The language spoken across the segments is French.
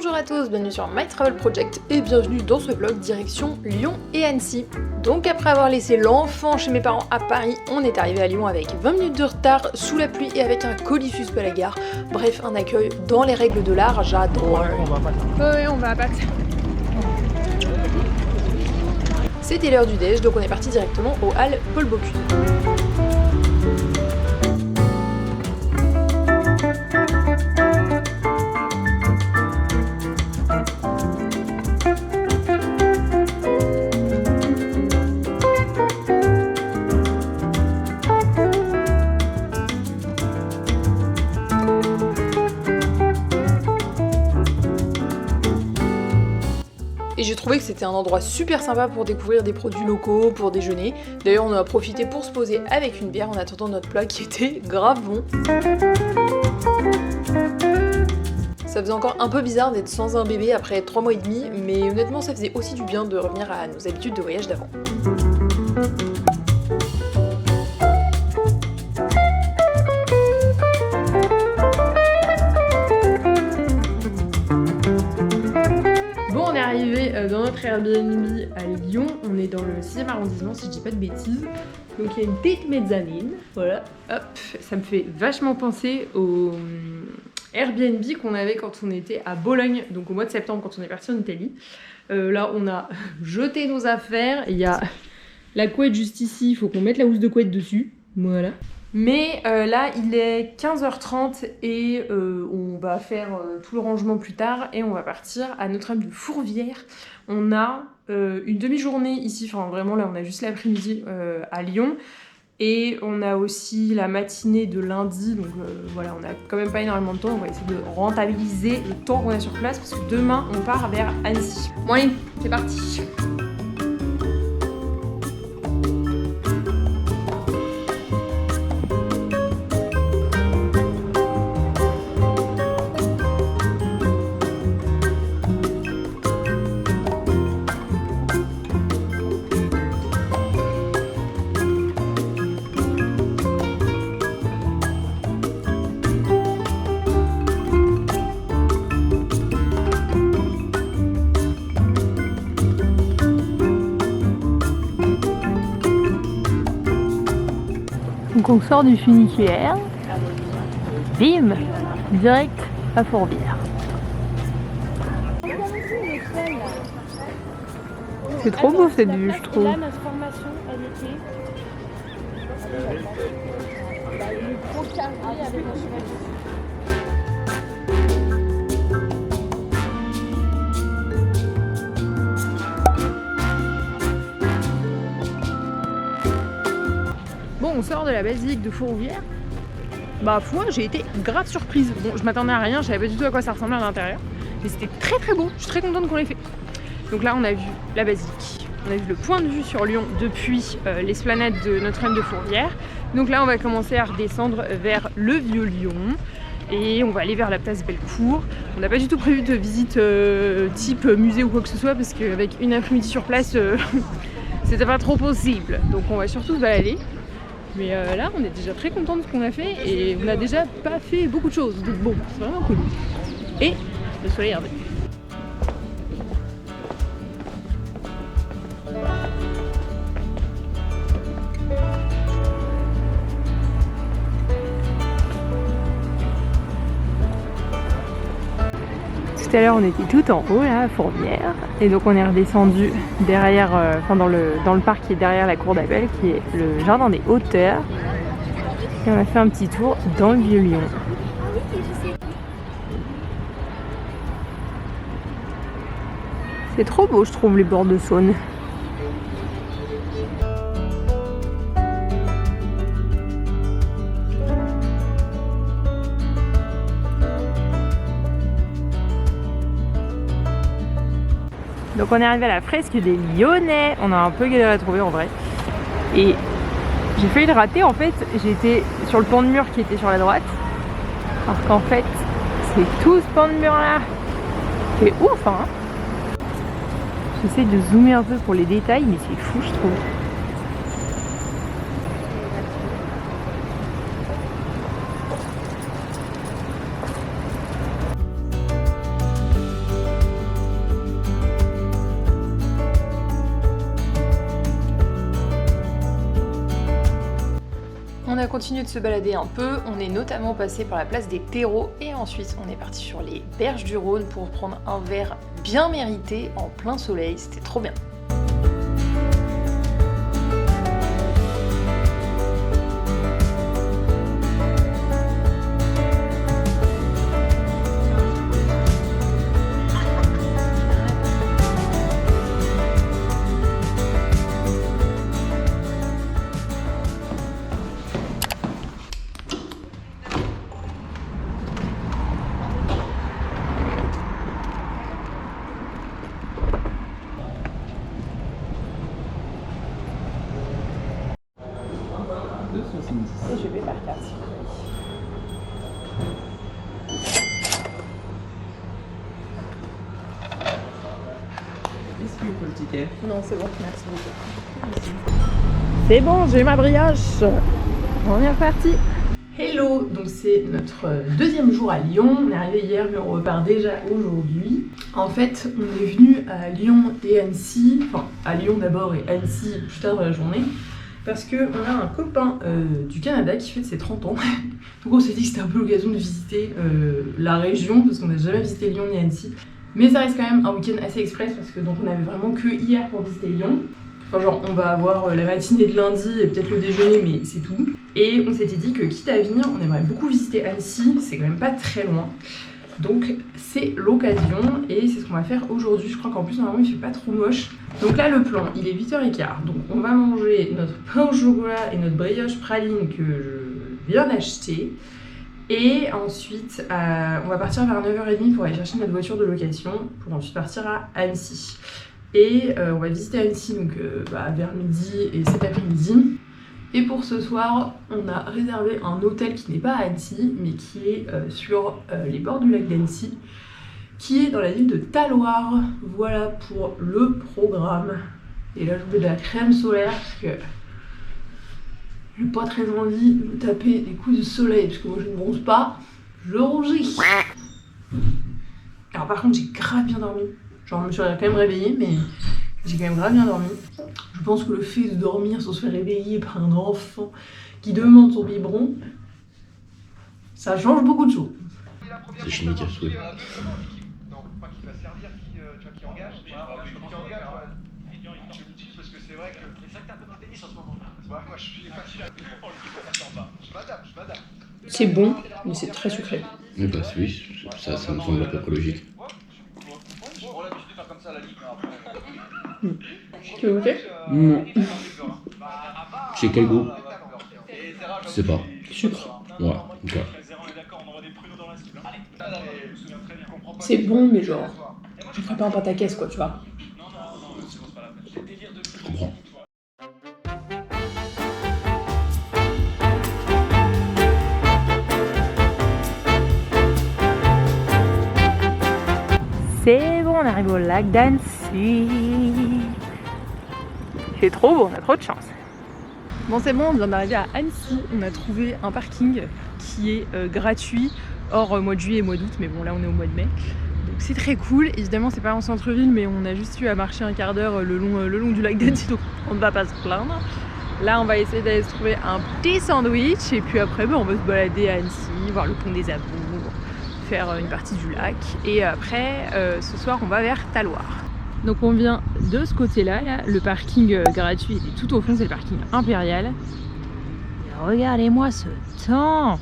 Bonjour à tous, bienvenue sur My Travel Project et bienvenue dans ce vlog direction Lyon et Annecy. Donc après avoir laissé l'enfant chez mes parents à Paris, on est arrivé à Lyon avec 20 minutes de retard, sous la pluie et avec un colis suspect à la gare. Bref, un accueil dans les règles de l'art, j'adore. Oui, on va à Pâques. C'était l'heure du déj, donc on est parti directement au hall Paul Bocuse. Et j'ai trouvé que c'était un endroit super sympa pour découvrir des produits locaux, pour déjeuner. D'ailleurs on en a profité pour se poser avec une bière en attendant notre plat qui était grave bon. Ça faisait encore un peu bizarre d'être sans un bébé après 3 mois et demi, mais honnêtement ça faisait aussi du bien de revenir à nos habitudes de voyage d'avant. Dans notre Airbnb à Lyon, on est dans le 6e arrondissement si je dis pas de bêtises. Donc il y a une petite mezzanine, voilà, hop, ça me fait vachement penser au Airbnb qu'on avait quand on était à Bologne, donc au mois de septembre quand on est parti en Italie. Là on a jeté nos affaires, il y a la couette juste ici, il faut qu'on mette la housse de couette dessus, voilà. Mais là il est 15h30 et on va faire tout le rangement plus tard et on va partir à Notre-Dame de Fourvière. On a une demi-journée ici, enfin vraiment là on a juste l'après-midi à Lyon. Et on a aussi la matinée de lundi, donc voilà, on a quand même pas énormément de temps, on va essayer de rentabiliser le temps qu'on a sur place parce que demain on part vers Annecy. Bon allez, c'est parti. Donc on sort du funiculaire, bim, direct à Fourvière. C'est trop beau cette vue, je trouve. Là, notre formation, elle était le gros carré avec un cheval. Bon, on sort de la basilique de Fourvière. Bah, moi j'ai été grave surprise. Bon, je m'attendais à rien, je savais pas du tout à quoi ça ressemblait à l'intérieur. Mais c'était très très beau, je suis très contente qu'on l'ait fait. Donc là, on a vu la basilique, on a vu le point de vue sur Lyon depuis l'esplanade de Notre-Dame de Fourvière. Donc là, on va commencer à redescendre vers le Vieux-Lyon. Et on va aller vers la place Bellecour. On n'a pas du tout prévu de visite type musée ou quoi que ce soit parce qu'avec une après-midi sur place, c'était pas trop possible. Donc on va surtout se balader. Mais là, on est déjà très content de ce qu'on a fait et on n'a déjà pas fait beaucoup de choses. Donc bon, c'est vraiment cool. Et le soleil est revenu. Tout à l'heure on était tout en haut là à Fourvière et donc on est redescendu derrière, dans le parc qui est derrière la cour d'appel qui est le jardin des hauteurs et on a fait un petit tour dans le Vieux-Lyon. C'est trop beau je trouve les bords de Saône. Donc on est arrivé à la fresque des Lyonnais, on a un peu galéré à trouver en vrai. Et j'ai failli le rater en fait, j'étais sur le pan de mur qui était sur la droite. Alors qu'en fait, c'est tout ce pan de mur là. C'est ouf hein. J'essaie de zoomer un peu pour les détails mais c'est fou je trouve. On a continué de se balader un peu, on est notamment passé par la place des terreaux et ensuite on est parti sur les berges du Rhône pour prendre un verre bien mérité en plein soleil, c'était trop bien. Et je vais par carte. Est-ce qu'il faut le ticket? Non, c'est bon, merci beaucoup. C'est bon, j'ai ma brioche. On est reparti. Hello, donc c'est notre deuxième jour à Lyon. On est arrivé hier mais on repart déjà aujourd'hui. En fait, on est venu à Lyon et Annecy, enfin à Lyon d'abord et Annecy plus tard dans la journée, parce qu'on a un copain du Canada qui fête ses 30 ans. Donc on s'est dit que c'était un peu l'occasion de visiter la région, parce qu'on n'a jamais visité Lyon ni Annecy. Mais ça reste quand même un week-end assez express, parce que donc on avait vraiment que hier pour visiter Lyon. Enfin genre on va avoir la matinée de lundi et peut-être le déjeuner, mais c'est tout. Et on s'était dit que quitte à venir, on aimerait beaucoup visiter Annecy, c'est quand même pas très loin. Donc c'est l'occasion et c'est ce qu'on va faire aujourd'hui. Je crois qu'en plus normalement il fait pas trop moche. Donc là le plan, il est 8h15. Donc on va manger notre pain au chocolat et notre brioche praline que je viens d'acheter. Et ensuite on va partir vers 9h30 pour aller chercher notre voiture de location pour ensuite partir à Annecy. Et on va visiter Annecy donc, vers midi et cet après-midi. Et pour ce soir, on a réservé un hôtel qui n'est pas à Annecy, mais qui est sur les bords du lac d'Annecy, qui est dans la ville de Talloires. Voilà pour le programme. Et là, je mets de la crème solaire parce que j'ai pas très envie de me taper des coups de soleil, parce que moi je ne bronze pas, je rougis. Alors par contre, j'ai grave bien dormi. Genre, je me suis quand même réveillée, mais j'ai quand même grave bien dormi. Je pense que le fait de dormir sans se faire réveiller par un enfant qui demande son biberon, ça change beaucoup de choses. C'est chimique à souhait. Non, pas qui va servir, qui engage. Parce que c'est vrai que. C'est vrai que t'as un peu de tennis en ce moment-là. Ouais, moi je suis facile à. Je m'adapte. C'est bon, mais c'est très sucré. Mais bah oui, ça me semble à peu près logique. On l'a l'habitude de faire comme ça à la ligue. Tu veux goûter? Non. C'est quel goût? Je sais pas. Sucre. Ouais, ok. C'est bon, mais genre, je ferais pas un pataquès quoi, tu vois. Je comprends. C'est bon, on arrive au lac d'Annecy. C'est trop beau, on a trop de chance. Bon c'est bon, on vient d'arriver à Annecy, on a trouvé un parking qui est gratuit, hors mois de juillet et mois d'août, mais bon là on est au mois de mai. Donc c'est très cool, évidemment c'est pas en centre-ville, mais on a juste eu à marcher un quart d'heure le long du lac d'Annecy, donc on ne va pas se plaindre. Là on va essayer d'aller se trouver un petit sandwich, et puis après on va se balader à Annecy, voir le pont des Amours, faire une partie du lac, et après ce soir on va vers Talloires. Donc on vient de ce côté-là, là. Le parking gratuit est tout au fond, c'est le parking impérial. Et regardez-moi ce temps!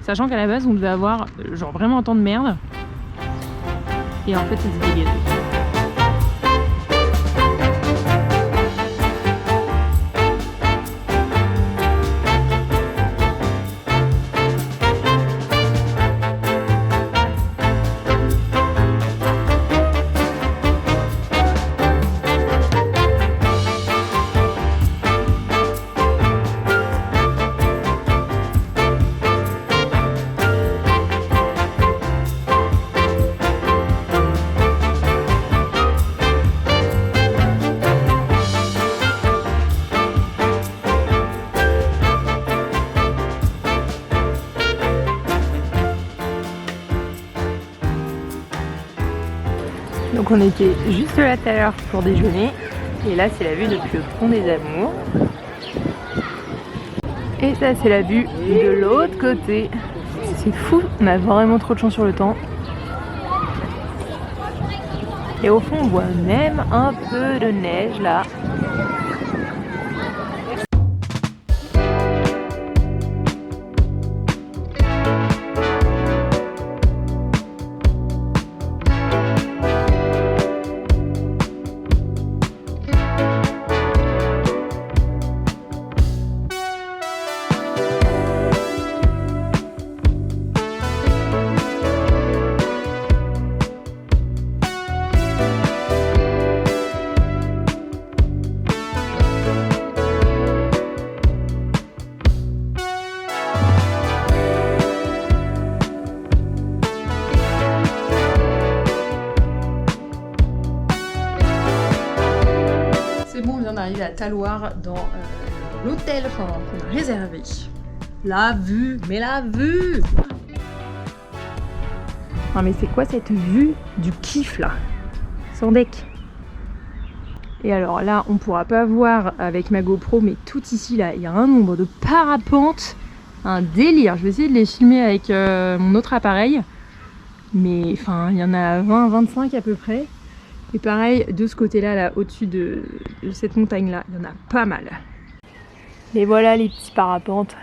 Sachant qu'à la base on devait avoir genre vraiment un temps de merde. Et en fait c'est dégagé. Donc on était juste là tout à l'heure pour déjeuner. Et là c'est la vue depuis le pont des Amours. Et ça c'est la vue de l'autre côté. C'est fou, on a vraiment trop de chance sur le temps. Et au fond on voit même un peu de neige là. Arrivé à Talloires dans l'hôtel qu'on a réservé. La vue, mais la vue! Non mais c'est quoi cette vue du kiff là? Sans deck. Et alors là on pourra pas voir avec ma GoPro, mais tout ici là il y a un nombre de parapentes, un délire. Je vais essayer de les filmer avec mon autre appareil, mais enfin il y en a 20-25 à peu près. Et pareil, de ce côté-là, là, au-dessus de cette montagne-là, il y en a pas mal. Et voilà les petits parapentes.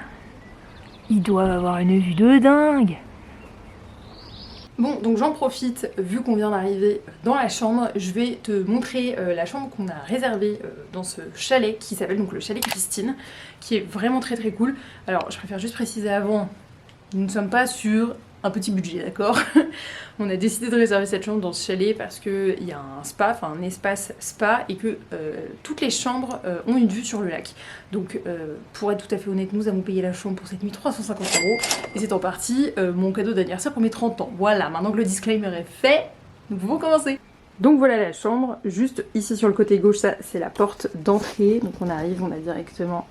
Ils doivent avoir une vue de dingue. Bon, donc j'en profite, vu qu'on vient d'arriver dans la chambre, je vais te montrer la chambre qu'on a réservée dans ce chalet qui s'appelle donc le chalet Christine, qui est vraiment très très cool. Alors, je préfère juste préciser avant, nous ne sommes pas sur un petit budget, d'accord? On a décidé de réserver cette chambre dans ce chalet parce qu'il y a un spa, enfin un espace spa, et que toutes les chambres ont une vue sur le lac. Donc pour être tout à fait honnête, nous avons payé la chambre pour cette nuit 350 €, et c'est en partie mon cadeau d'anniversaire pour mes 30 ans. Voilà, maintenant que le disclaimer est fait, nous pouvons commencer. Donc voilà la chambre, juste ici sur le côté gauche, ça c'est la porte d'entrée. Donc on arrive, on a directement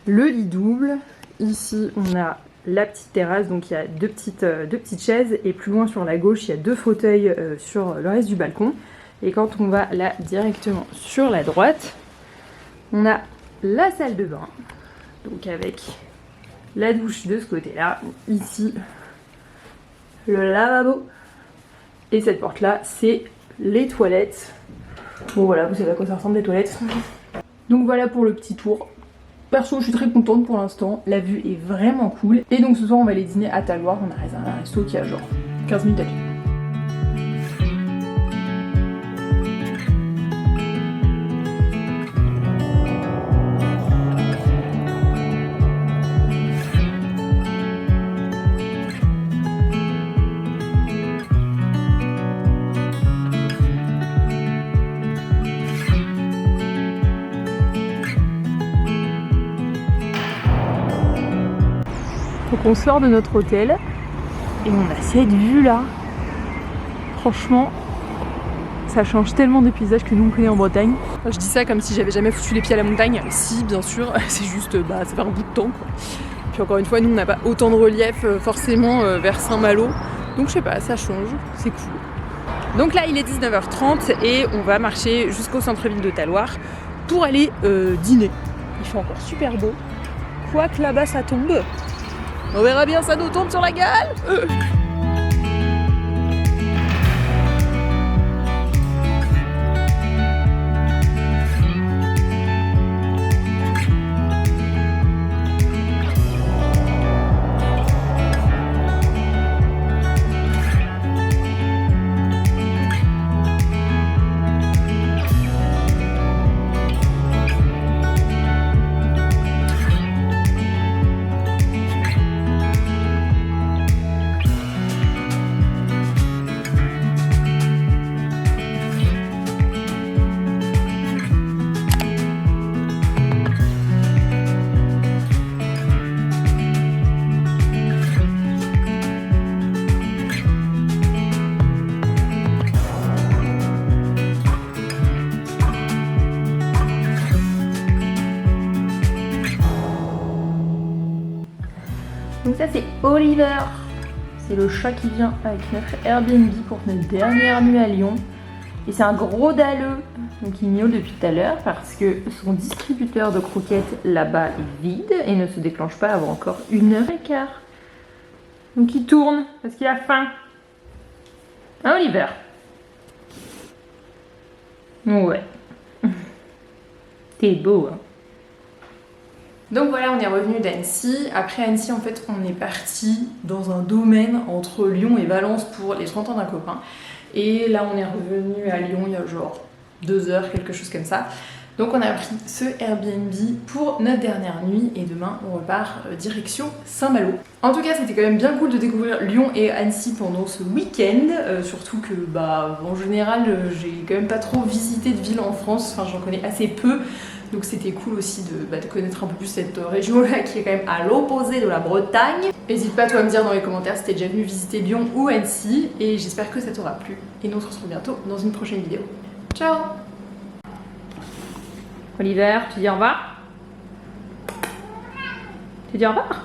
le lit double. Ici on a la petite terrasse, donc il y a deux petites chaises, et plus loin sur la gauche il y a 2 fauteuils sur le reste du balcon. Et quand on va là directement sur la droite, on a la salle de bain, donc avec la douche de ce côté là, ici le lavabo, et cette porte là c'est les toilettes. Bon voilà, vous savez à quoi ça ressemble les toilettes. Donc voilà pour le petit tour. Perso, je suis très contente pour l'instant, la vue est vraiment cool. Et donc ce soir on va aller dîner à Talloires, on a réservé un resto qui a genre 15 minutes à pied. Donc on sort de notre hôtel et on a cette vue là. Franchement, ça change tellement des paysages que nous on connaît en Bretagne. Je dis ça comme si j'avais jamais foutu les pieds à la montagne. Si, bien sûr, c'est juste, ça fait un bout de temps quoi. Puis encore une fois, nous on n'a pas autant de relief forcément vers Saint-Malo. Donc je sais pas, ça change, c'est cool. Donc là il est 19h30 et on va marcher jusqu'au centre-ville de Talloires pour aller dîner. Il fait encore super beau. Quoique là-bas ça tombe. On verra bien, ça nous tombe sur la gueule. Donc ça c'est Oliver, c'est le chat qui vient avec notre Airbnb pour notre dernière nuit à Lyon. Et c'est un gros dalleux, donc il miaule depuis tout à l'heure parce que son distributeur de croquettes là-bas est vide et ne se déclenche pas avant encore 1h15. Donc il tourne parce qu'il a faim. Hein, Oliver? Ouais. T'es beau, hein. Donc voilà, on est revenu d'Annecy. Après Annecy, en fait, on est parti dans un domaine entre Lyon et Valence pour les 30 ans d'un copain. Et là, on est revenu à Lyon il y a genre 2 heures, quelque chose comme ça. Donc on a pris ce Airbnb pour notre dernière nuit et demain on repart direction Saint-Malo. En tout cas c'était quand même bien cool de découvrir Lyon et Annecy pendant ce week-end, surtout que en général j'ai quand même pas trop visité de ville en France, enfin j'en connais assez peu. Donc c'était cool aussi de connaître un peu plus cette région-là qui est quand même à l'opposé de la Bretagne. N'hésite pas toi à me dire dans les commentaires si t'es déjà venu visiter Lyon ou Annecy et j'espère que ça t'aura plu. Et nous on se retrouve bientôt dans une prochaine vidéo. Ciao! Oliver, tu dis au revoir? Tu dis au revoir?